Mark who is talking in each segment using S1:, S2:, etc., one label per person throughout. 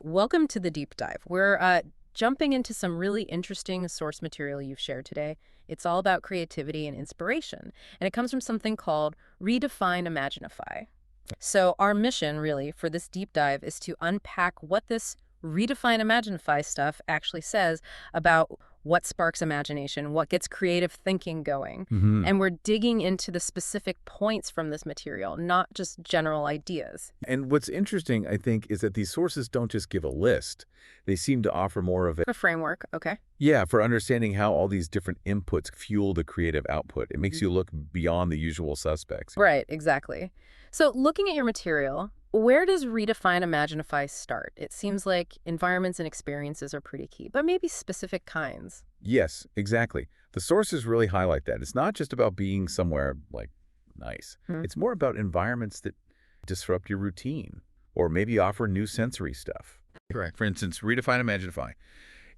S1: Welcome to the deep dive. We're jumping into some really interesting source material you've shared today. It's all about creativity and inspiration, and it comes from something called Redefine Imaginify. So our mission, really, for this deep dive is to unpack what this Redefine Imaginify stuff actually says about what sparks imagination, what gets creative thinking going. And we're digging into the specific points from this material, not just general ideas.
S2: And what's interesting, I think, is that these sources don't just give a list. They seem to offer more of
S1: A framework, okay?
S2: yeah, for understanding how all these different inputs fuel the creative output. It makes you look beyond the usual suspects.
S1: Right, exactly. So looking at your material, where does Redefine Imaginify start? It seems like environments and experiences are pretty key, but maybe specific kinds.
S2: Yes, exactly. The sources really highlight that. It's not just about being somewhere, like, nice.
S1: Hmm.
S2: It's more about environments that disrupt your routine or maybe offer new sensory stuff. Correct. For instance, Redefine Imaginify.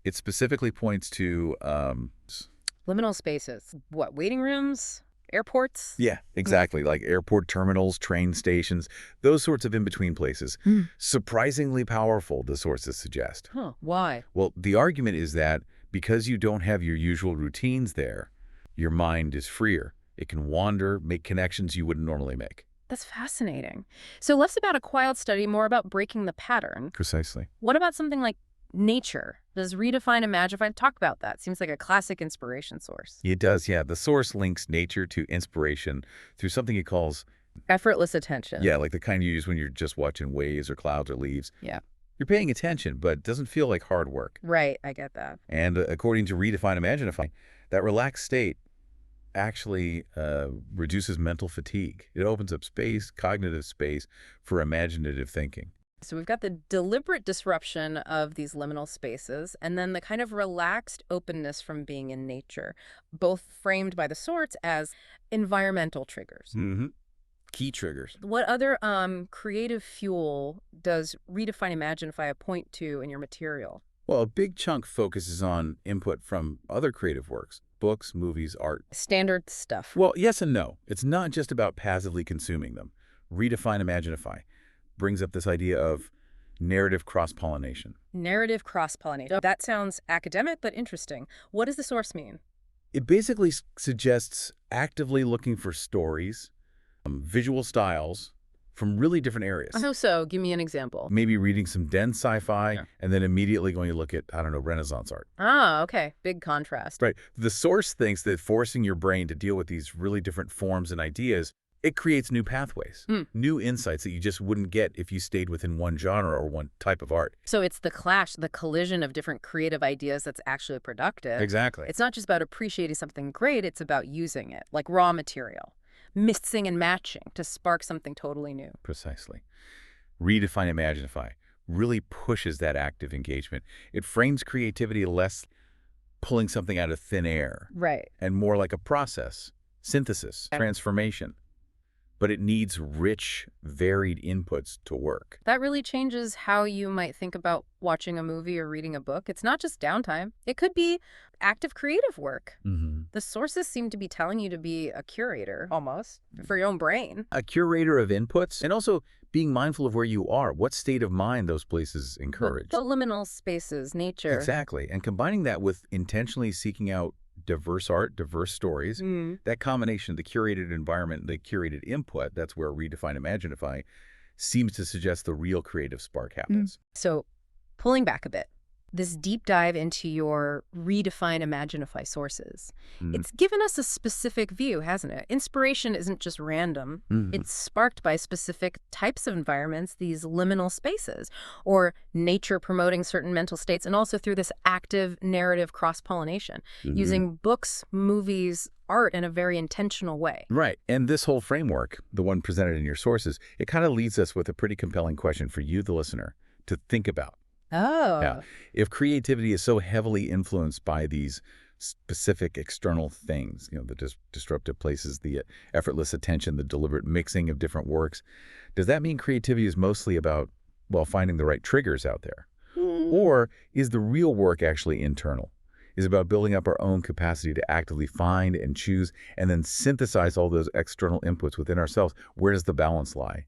S2: It specifically points to
S1: Liminal spaces. What, waiting rooms? Airports?
S2: yeah, exactly. Like airport terminals, train stations, those sorts of in-between places. Surprisingly powerful, the sources suggest.
S1: Huh, why?
S2: Well, the argument is that because you don't have your usual routines there, your mind is freer. It can wander, make connections you wouldn't normally make.
S1: That's fascinating. So less about a quiet study, more about breaking the pattern.
S2: Precisely.
S1: What about something like nature? Does Redefine Imaginify talk about that? Seems like a classic inspiration source.
S2: It does, yeah. The source links nature to inspiration through something it calls,
S1: Effortless attention.
S2: yeah, like the kind you use when you're just watching waves or clouds or leaves.
S1: Yeah.
S2: You're paying attention, but it doesn't feel like hard work.
S1: Right, I get that.
S2: And according to Redefine Imaginify, that relaxed state actually reduces mental fatigue. It opens up space, cognitive space, for imaginative thinking.
S1: So we've got the deliberate disruption of these liminal spaces and then the kind of relaxed openness from being in nature, both framed by the sorts as environmental triggers.
S2: Key triggers.
S1: What other creative fuel does Redefine Imaginify point to in your material?
S2: Well, a big chunk focuses on input from other creative works, books, movies, art.
S1: Standard stuff.
S2: Well, yes and no. It's not just about passively consuming them. Redefine Imaginify brings up this idea of narrative cross-pollination.
S1: Narrative cross-pollination. That sounds academic, but interesting. What does the source mean?
S2: It basically suggests actively looking for stories, visual styles from really different areas.
S1: How so? Give me an example.
S2: Maybe reading some dense sci-fi and then immediately going to look at, I don't know, Renaissance art.
S1: Ah, okay. Big contrast.
S2: Right. The source thinks that forcing your brain to deal with these really different forms and ideas, it creates new pathways, new insights that you just wouldn't get if you stayed within one genre or one type of art.
S1: So it's the clash, the collision of different creative ideas that's actually productive.
S2: Exactly.
S1: It's not just about appreciating something great, it's about using it, like raw material, mixing and matching to spark something totally new.
S2: Precisely. Redefine Imaginify really pushes that active engagement. It frames creativity less pulling something out of thin air
S1: Right.
S2: and more like a process, synthesis, transformation. But it needs rich, varied inputs to work.
S1: That really changes how you might think about watching a movie or reading a book. It's not just downtime. It could be active creative work. The sources seem to be telling you to be a curator, almost, for your own brain.
S2: A curator of inputs, and also being mindful of where you are, what state of mind those places encourage.
S1: The liminal spaces, nature.
S2: Exactly. And combining that with intentionally seeking out diverse art, diverse stories, that combination, the curated environment, the curated input, that's where Redefine Imaginify seems to suggest the real creative spark happens.
S1: So pulling back a bit, this deep dive into your Redefine Imaginify sources, it's given us a specific view, hasn't it? Inspiration isn't just random. It's sparked by specific types of environments, these liminal spaces, or nature promoting certain mental states, and also through this active narrative cross-pollination, using books, movies, art in a very intentional way.
S2: Right. And this whole framework, the one presented in your sources, it kind of leads us with a pretty compelling question for you, the listener, to think about.
S1: Oh.
S2: Yeah. If creativity is so heavily influenced by these specific external things, the disruptive places, the effortless attention, the deliberate mixing of different works, does that mean creativity is mostly about, well, finding the right triggers out there? Or is the real work actually internal? Is about building up our own capacity to actively find and choose and then synthesize all those external inputs within ourselves? Where does the balance lie?